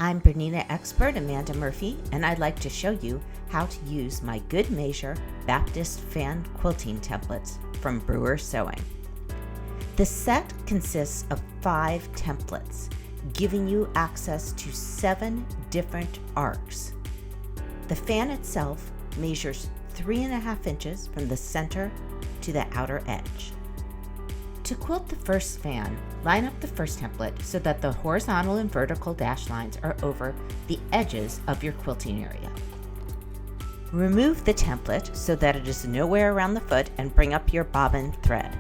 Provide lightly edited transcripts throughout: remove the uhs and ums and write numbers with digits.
I'm Bernina expert Amanda Murphy, and I'd like to show you how to use my Good Measure Baptist fan quilting templates from Brewer Sewing. The set consists of 5 templates, giving you access to 7 different arcs. The fan itself measures 3.5 inches from the center to the outer edge. To quilt the first fan, line up the first template so that the horizontal and vertical dash lines are over the edges of your quilting area. Remove the template so that it is nowhere around the foot and bring up your bobbin thread.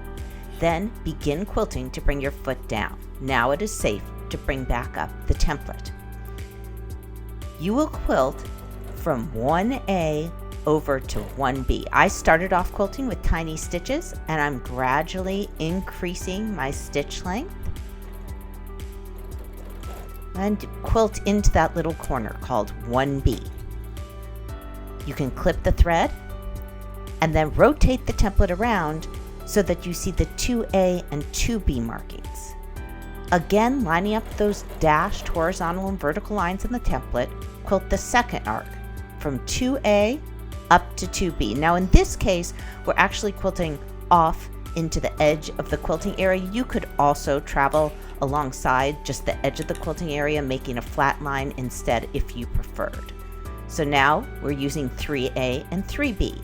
Then begin quilting to bring your foot down. Now it is safe to bring back up the template. You will quilt from 1A over to 1B. I started off quilting with tiny stitches and I'm gradually increasing my stitch length and quilt into that little corner called 1B. You can clip the thread and then rotate the template around so that you see the 2A and 2B markings. Again, lining up those dashed horizontal and vertical lines in the template, quilt the second arc from 2A up to 2B. Now in this case, we're actually quilting off into the edge of the quilting area. You could also travel alongside just the edge of the quilting area, making a flat line instead if you preferred. So now we're using 3A and 3B.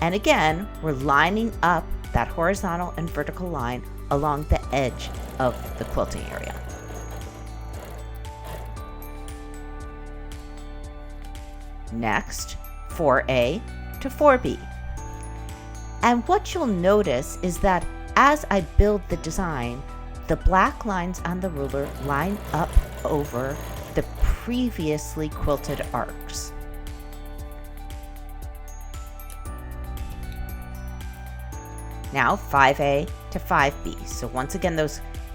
And again, we're lining up that horizontal and vertical line along the edge of the quilting area. Next, 4A to 4B. And what you'll notice is that as I build the design, the black lines on the ruler line up over the previously quilted arcs. Now 5A to 5B. So once again,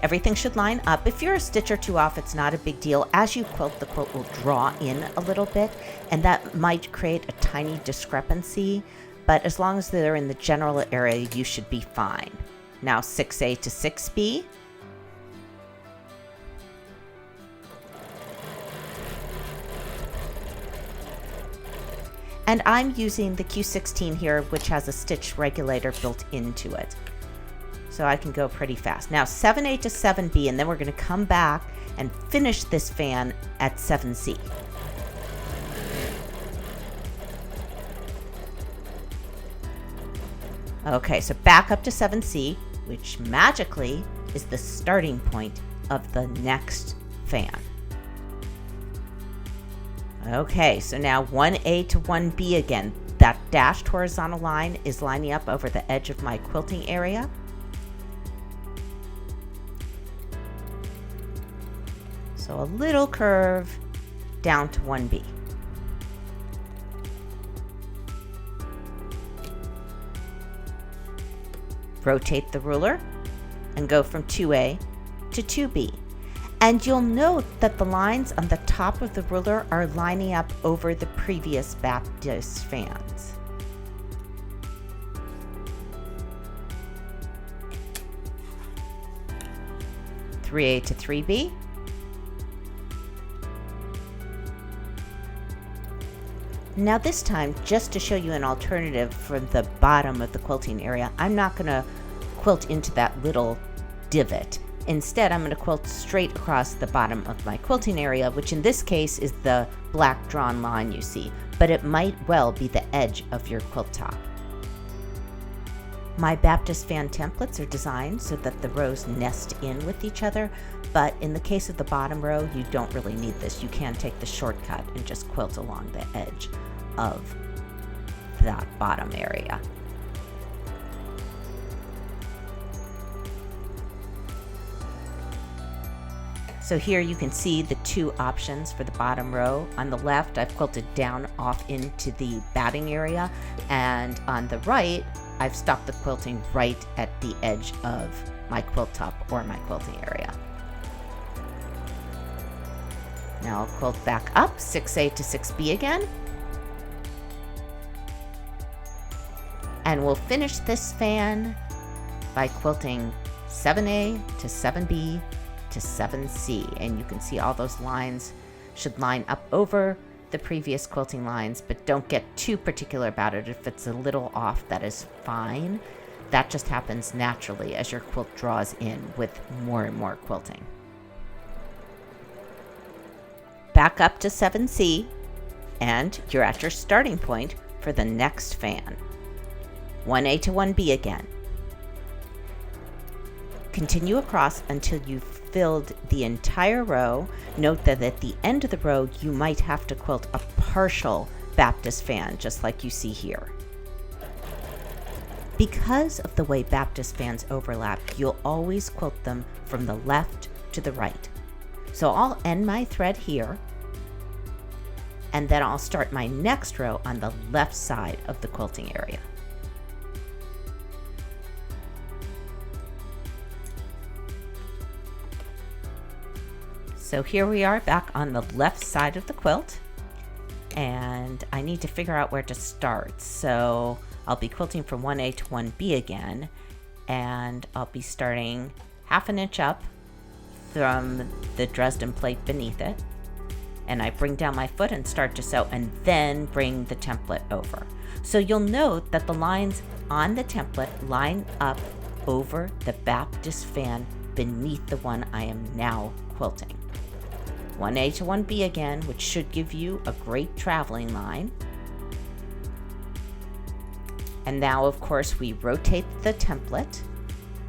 everything should line up. If you're a stitch or two off, it's not a big deal. As you quilt, the quilt will draw in a little bit, and that might create a tiny discrepancy, but as long as they're in the general area, you should be fine. Now 6A to 6B. And I'm using the Q16 here, which has a stitch regulator built into it. So I can go pretty fast. Now 7A to 7B, and then we're going to come back and finish this fan at 7C. Okay, so back up to 7C, which magically is the starting point of the next fan. Okay, so now 1A to 1B again. That dashed horizontal line is lining up over the edge of my quilting area. So a little curve down to 1B. Rotate the ruler and go from 2A to 2B. And you'll note that the lines on the top of the ruler are lining up over the previous Baptist fans. "3A to 3B. Now this time, just to show you an alternative for the bottom of the quilting area, I'm not going to quilt into that little divot. Instead, I'm going to quilt straight across the bottom of my quilting area, which in this case is the black drawn line you see, but it might well be the edge of your quilt top. My Baptist fan templates are designed so that the rows nest in with each other, but in the case of the bottom row, you don't really need this. You can take the shortcut and just quilt along the edge of that bottom area. So here you can see the 2 options for the bottom row. On the left, I've quilted down off into the batting area, and on the right, I've stopped the quilting right at the edge of my quilt top or my quilting area. Now I'll quilt back up 6A to 6B again. And we'll finish this fan by quilting 7A to 7B to 7C, and you can see all those lines should line up over the previous quilting lines, but don't get too particular about it. If it's a little off, that is fine. That just happens naturally as your quilt draws in with more and more quilting. Back up to 7C, and you're at your starting point for the next fan. 1A to 1B again. Continue across until you've filled the entire row. Note that at the end of the row, you might have to quilt a partial Baptist fan, just like you see here. Because of the way Baptist fans overlap, you'll always quilt them from the left to the right. So I'll end my thread here, and then I'll start my next row on the left side of the quilting area. So here we are back on the left side of the quilt, and I need to figure out where to start. So I'll be quilting from 1A to 1B again, and I'll be starting 1/2 inch up from the Dresden plate beneath it, and I bring down my foot and start to sew, and then bring the template over. So you'll note that the lines on the template line up over the Baptist fan beneath the one I am now quilting. 1A to 1B again, which should give you a great traveling line. And now, of course, we rotate the template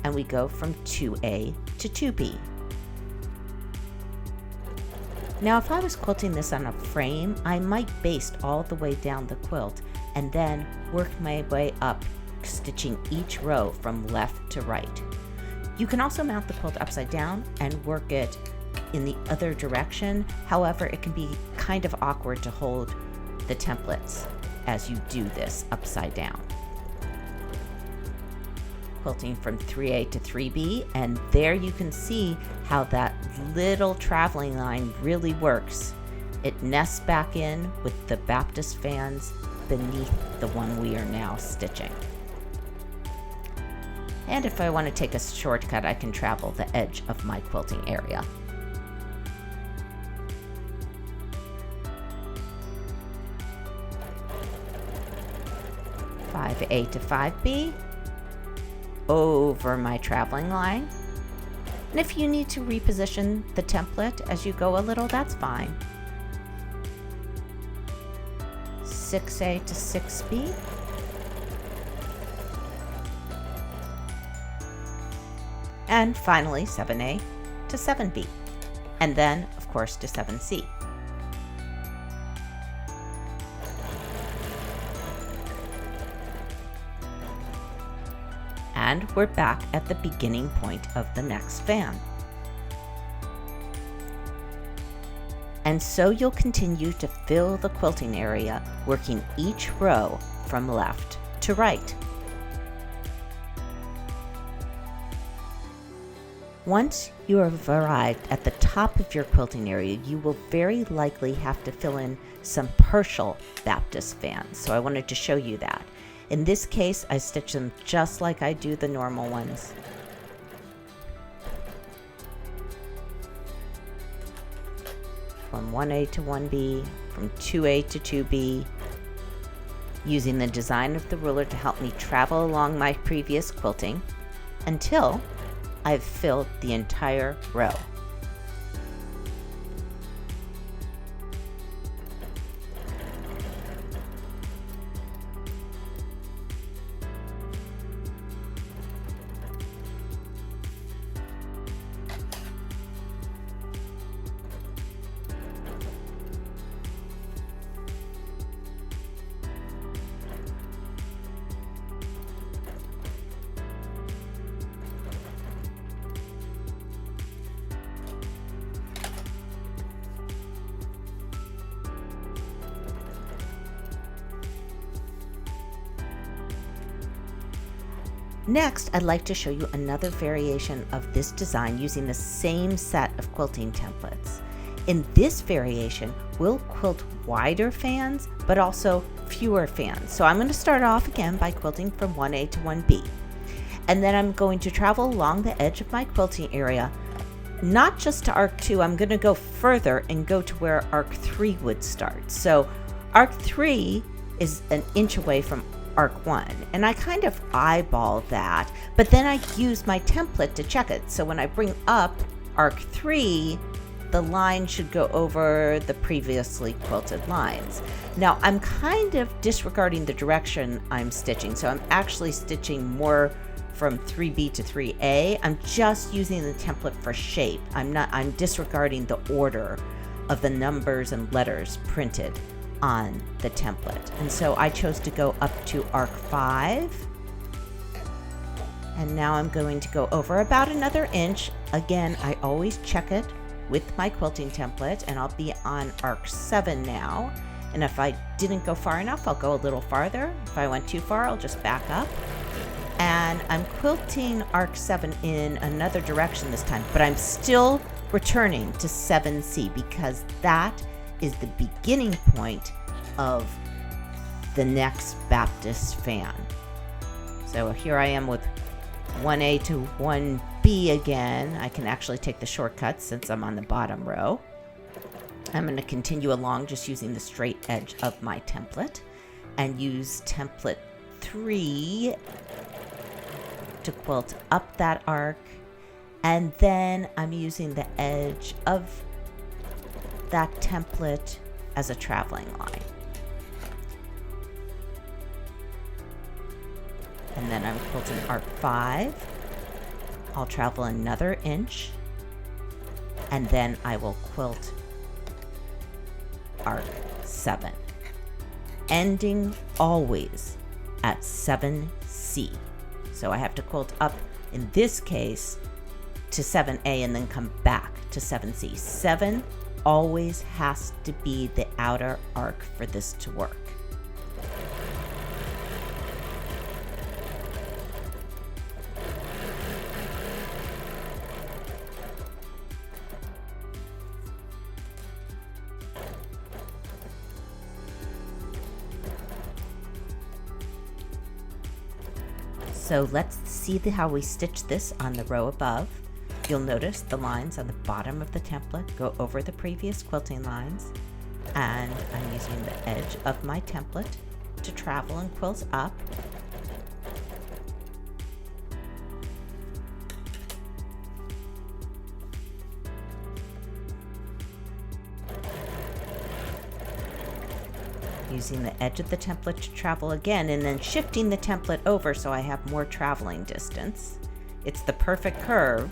and we go from 2A to 2B. Now, if I was quilting this on a frame, I might baste all the way down the quilt and then work my way up, stitching each row from left to right. You can also mount the quilt upside down and work it in the other direction. However, it can be kind of awkward to hold the templates as you do this upside down. Quilting from 3A to 3B, and there you can see how that little traveling line really works. It nests back in with the Baptist fans beneath the one we are now stitching. And if I want to take a shortcut, I can travel the edge of my quilting area. A to 5B, over my traveling line. And if you need to reposition the template as you go a little, that's fine. 6A to 6B. And finally 7A to 7B. And then, of course, to 7C. And we're back at the beginning point of the next fan. And so you'll continue to fill the quilting area, working each row from left to right. Once you have arrived at the top of your quilting area, you will very likely have to fill in some partial Baptist fans. So I wanted to show you that. In this case, I stitch them just like I do the normal ones. From 1A to 1B, from 2A to 2B, using the design of the ruler to help me travel along my previous quilting until I've filled the entire row. Next, I'd like to show you another variation of this design using the same set of quilting templates. In this variation, we'll quilt wider fans, but also fewer fans. So I'm going to start off again by quilting from 1A to 1B. And then I'm going to travel along the edge of my quilting area not just to arc 2, I'm going to go further and go to where arc 3 would start. So arc 3 is an inch away from arc 1, and I kind of eyeball that, but then I use my template to check it. So when I bring up arc 3, the line should go over the previously quilted lines. Now I'm kind of disregarding the direction I'm stitching, so I'm actually stitching more from 3B to 3A. I'm just using the template for shape. I'm disregarding the order of the numbers and letters printed on the template. And so I chose to go up to arc 5. And now I'm going to go over about another inch. Again, I always check it with my quilting template, and I'll be on arc 7 now. And if I didn't go far enough, I'll go a little farther. If I went too far, I'll just back up. And I'm quilting arc 7 in another direction this time, but I'm still returning to 7C because that is the beginning point of the next Baptist fan. So here I am with 1A to 1B again. I can actually take the shortcut since I'm on the bottom row. I'm going to continue along just using the straight edge of my template and use template 3 to quilt up that arc, and then I'm using the edge of that template as a traveling line. And then I'm quilting arc 5. I'll travel another inch, and then I will quilt arc 7, ending always at 7C. So I have to quilt up, in this case, to 7A and then come back to 7C. 7 always has to be the outer arc for this to work. So let's see how we stitch this on the row above. You'll notice the lines on the bottom of the template go over the previous quilting lines, and I'm using the edge of my template to travel and quilt up. Using the edge of the template to travel again, and then shifting the template over so I have more traveling distance. It's the perfect curve,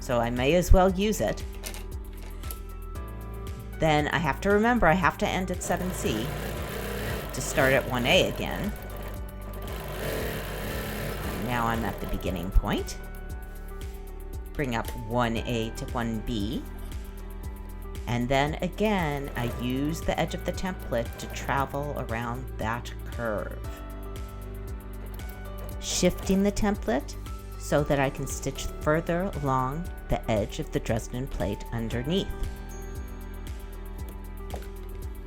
so I may as well use it. Then I have to remember I have to end at 7C to start at 1A again. Now I'm at the beginning point. Bring up 1A to 1B. And then again, I use the edge of the template to travel around that curve. Shifting the template so that I can stitch further along the edge of the Dresden plate underneath.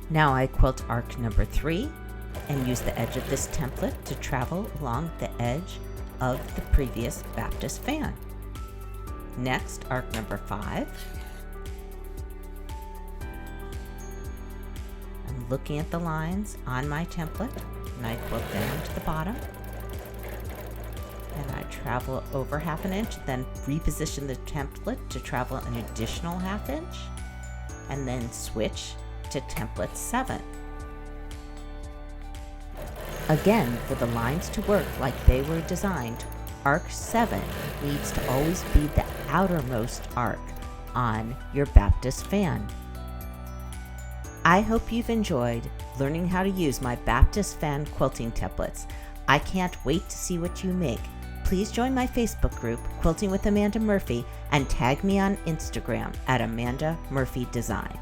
Now I quilt arc number 3 and use the edge of this template to travel along the edge of the previous Baptist fan. Next, arc number 5. Looking at the lines on my template, and I quilt down to the bottom, and I travel over half an inch, then reposition the template to travel an additional half inch, and then switch to template 7. Again, for the lines to work like they were designed, arc 7 needs to always be the outermost arc on your Baptist fan. I hope you've enjoyed learning how to use my Baptist fan quilting templates. I can't wait to see what you make. Please join my Facebook group, Quilting with Amanda Murphy, and tag me on Instagram at Amanda Murphy Design.